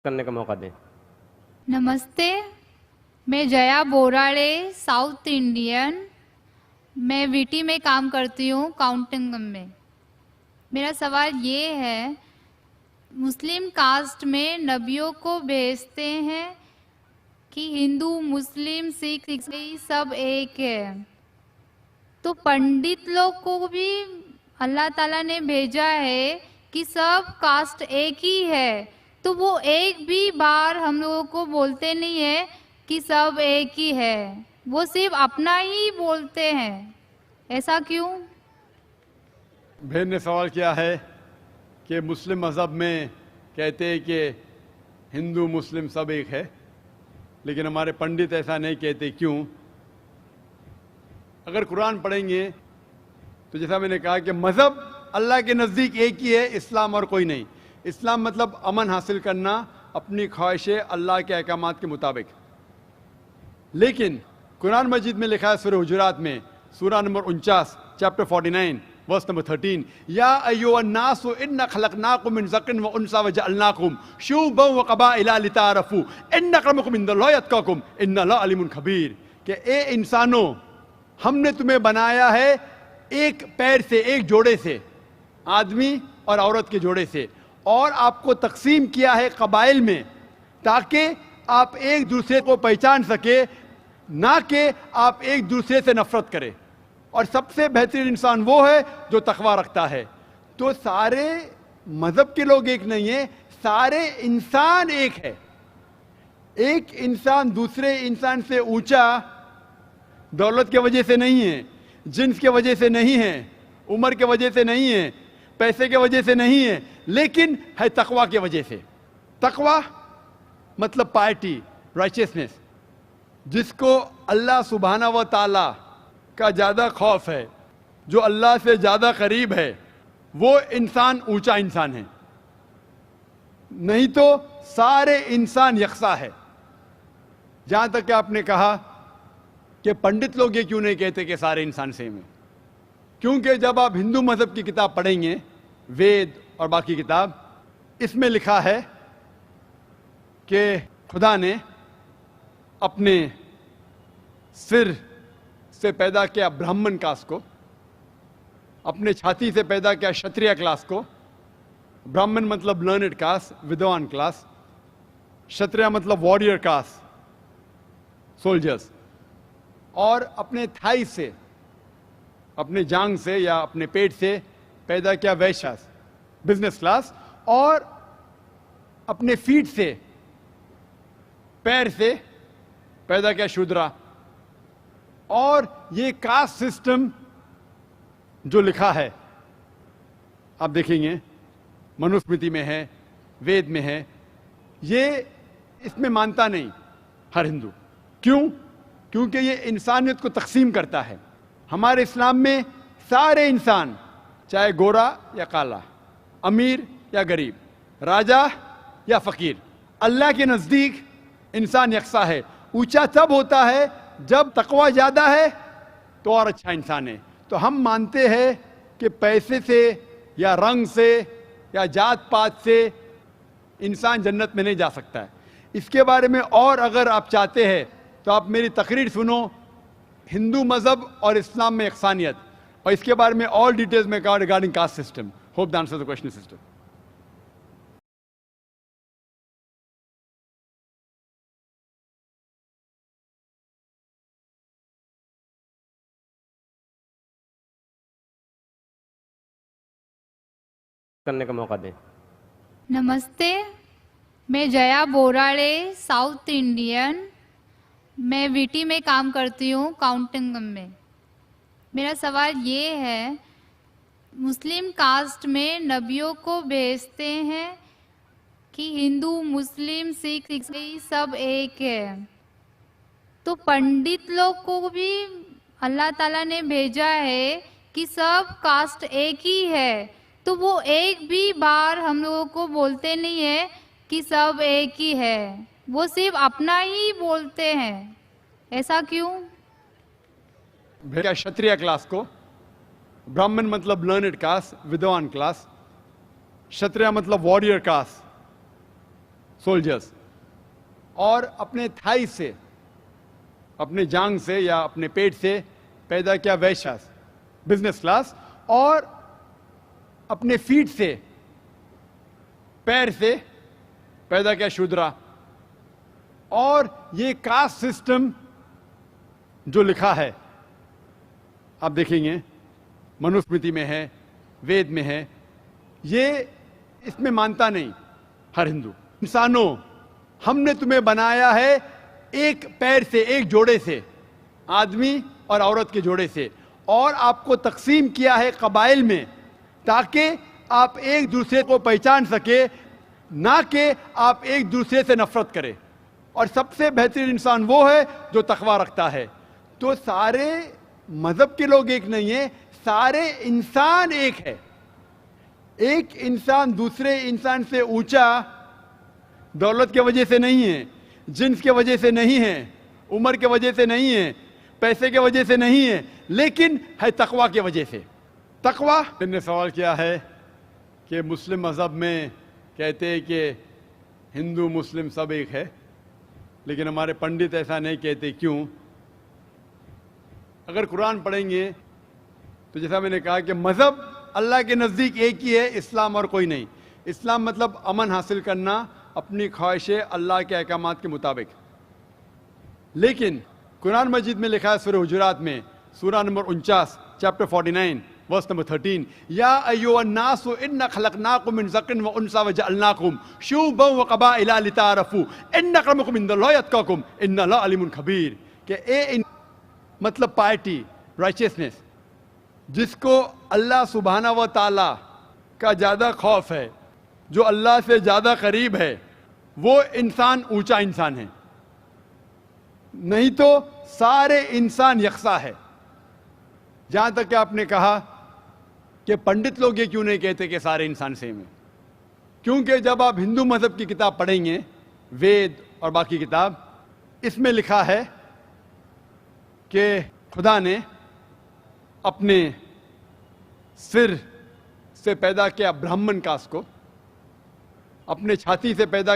करने का मौका दें। नमस्ते, मैं जया बोराड़े, साउथ इंडियन। मैं वीटी में काम करती हूँ, काउंटिंग में। मेरा सवाल ये है, मुस्लिम कास्ट में नबियों को भेजते हैं कि हिंदू मुस्लिम सिख ईसाई सब एक है, तो पंडित लोग को भी अल्लाह ताला ने भेजा है कि सब कास्ट एक ही है, तो वो एक भी बार हम लोगों को बोलते नहीं है कि सब एक ही है, वो सिर्फ अपना ही बोलते हैं, ऐसा क्यों? बहन ने सवाल किया है कि मुस्लिम मज़हब में कहते हैं कि हिंदू मुस्लिम सब एक है, लेकिन हमारे पंडित ऐसा नहीं कहते, क्यों? अगर कुरान पढ़ेंगे तो जैसा मैंने कहा कि मज़हब अल्लाह के नज़दीक एक ही है, इस्लाम और कोई नहीं। इस्लाम मतलब अमन हासिल करना, अपनी ख्वाहिशें अल्लाह के अहकामात के मुताबिक। लेकिन कुरान मजीद में लिखा है सूरह हुजुरात में, सूरह नंबर 49, चैप्टर 49, वर्स नंबर 13, या अय्युहन्नासु इन्ना खलकनाकुम मिन ज़करिन व उन्सा व जअलनाकुम शुअबन व क़बाइला लिताअरफू इन्न अक्रमकुम इंदल्लाहि अत्क़ाकुम इन्नल्लाहा अलीमुन खबीर, कि ए इंसानों, हमने तुम्हें बनाया है एक पैर से, एक जोड़े से, आदमी और औरत के जोड़े से, और आपको तकसीम किया है कबाइल में, ताकि आप एक दूसरे को पहचान सके, ना कि आप एक दूसरे से नफरत करें। और सबसे बेहतरीन इंसान वो है जो तकवा रखता है। तो सारे मज़हब के लोग एक नहीं है, सारे इंसान एक है। एक इंसान दूसरे इंसान से ऊंचा दौलत की वजह से नहीं है, जिन्स की वजह से नहीं है, उम्र की वजह से नहीं है, पैसे की वजह से नहीं है, लेकिन है तकवा की वजह से। तकवा मतलब पायटी, राइचियसनेस, जिसको अल्लाह सुब्हाना व ताला का ज़्यादा खौफ है, जो अल्लाह से ज़्यादा करीब है, वो इंसान ऊंचा इंसान है। नहीं तो सारे इंसान यकसा है। जहाँ तक कि आपने कहा कि पंडित लोग ये क्यों नहीं कहते कि सारे इंसान सेम है, क्योंकि जब आप हिंदू मज़हब की किताब पढ़ेंगे, वेद और बाकी किताब, इसमें लिखा है कि खुदा ने अपने सिर से पैदा किया ब्राह्मण कास्ट को, अपने छाती से पैदा किया क्षत्रिय क्लास को। ब्राह्मण मतलब लर्नड कास्ट, विद्वान क्लास, क्षत्रिय मतलब वॉरियर कास्ट, सोल्जर्स, और अपने थाई से, अपने जांग से या अपने पेट से पैदा किया वैश्यास, बिजनेस क्लास, और अपने फीट से, पैर से पैदा किया शूद्रा। और ये कास्ट सिस्टम जो लिखा है, आप देखेंगे मनुस्मृति में है, वेद में है, ये इसमें मानता नहीं हर हिंदू। क्यों? क्योंकि ये इंसानियत को तकसीम करता है। हमारे इस्लाम में सारे इंसान, चाहे गोरा या काला, अमीर या गरीब, राजा या फकीर, अल्लाह के नज़दीक इंसान यकसा है। ऊंचा तब होता है जब तकवा ज़्यादा है तो और अच्छा इंसान है। तो हम मानते हैं कि पैसे से या रंग से या जात पात से इंसान जन्नत में नहीं जा सकता है। इसके बारे में और अगर आप चाहते हैं तो आप मेरी तकरीर सुनो, हिंदू मज़हब और इस्लाम में यकसानियत, और इसके बारे में और डिटेल्स में कहा regarding caste system. Hope the answer the question sister. करने का मौका दें। नमस्ते, मैं जया बोराड़े, साउथ इंडियन। मैं वीटी में काम करती हूँ, काउंटिंग में। मेरा सवाल ये है, मुस्लिम कास्ट में नबियों को भेजते हैं कि हिंदू मुस्लिम सिख ईसाई सब एक है, तो पंडित लोग को भी अल्लाह ताला ने भेजा है कि सब कास्ट एक ही है, तो वो एक भी बार हम लोगों को बोलते नहीं है कि सब एक ही है, वो सिर्फ अपना ही बोलते हैं, ऐसा क्यों? भेजा क्षत्रिय क्लास को, ब्राह्मण मतलब लर्नड कास्ट, विद्वान क्लास, क्षत्रिय मतलब वॉरियर कास्ट, सोल्जर्स, और अपने थाई से, अपने जांग से या अपने पेट से पैदा किया वैश्यास, बिजनेस क्लास, और अपने फीट से, पैर से पैदा किया शूद्रा। और ये कास्ट सिस्टम जो लिखा है आप देखेंगे मनुस्मृति में है, वेद में है, ये इसमें मानता नहीं हर हिंदू। इंसानों, हमने तुम्हें बनाया है एक पैर से, एक जोड़े से, आदमी और औरत के जोड़े से, और आपको तकसीम किया है कबाइल में ताकि आप एक दूसरे को पहचान सके, ना कि आप एक दूसरे से नफरत करें। और सबसे बेहतरीन इंसान वो है जो तकवा रखता है। तो सारे मजहब के लोग एक नहीं है, सारे इंसान एक है। एक इंसान दूसरे इंसान से ऊंचा दौलत के वजह से नहीं है, जिन्स के वजह से नहीं है, उम्र के वजह से नहीं है, पैसे के वजह से नहीं है, लेकिन है तकवा के वजह से। तकवा, मैंने सवाल किया है कि मुस्लिम मजहब में कहते हैं कि हिंदू मुस्लिम सब एक है, लेकिन हमारे पंडित ऐसा नहीं कहते, क्यों? अगर कुरान पढ़ेंगे तो जैसा मैंने कहा कि मजहब अल्लाह के नज़दीक एक ही है, इस्लाम और कोई नहीं। इस्लाम मतलब अमन हासिल करना, अपनी ख्वाहिशें अल्लाह के अहकामात के मुताबिक। लेकिन कुरान मजीद में लिखा है सूरह हुजुरात में, सूरह नंबर 49, चैप्टर 49, वर्स नंबर 13, या अय्युहन्नासु इन्ना खलकनाकुम मिन ज़करिन व उन्सा व जअलनाकुम शुअबन व क़बाइला लिताअरफू इन्न अक्रमकुम इंदल्लाहि अत्क़ाकुम इन्नल्लाहा अलीमुन खबीर। कि मतलब पायटी, राइचियसनेस, जिसको अल्लाह सुब्हाना व ताला का ज़्यादा खौफ है, जो अल्लाह से ज़्यादा करीब है, वो इंसान ऊंचा इंसान है, नहीं तो सारे इंसान यकसा है। जहाँ तक कि आपने कहा कि पंडित लोग ये क्यों नहीं कहते कि सारे इंसान सेम है, क्योंकि जब आप हिंदू मजहब की किताब पढ़ेंगे, वेद और बाकी किताब, इसमें लिखा है कि खुदा ने अपने सिर से पैदा किया ब्राह्मण कास्ट को, अपने छाती से पैदा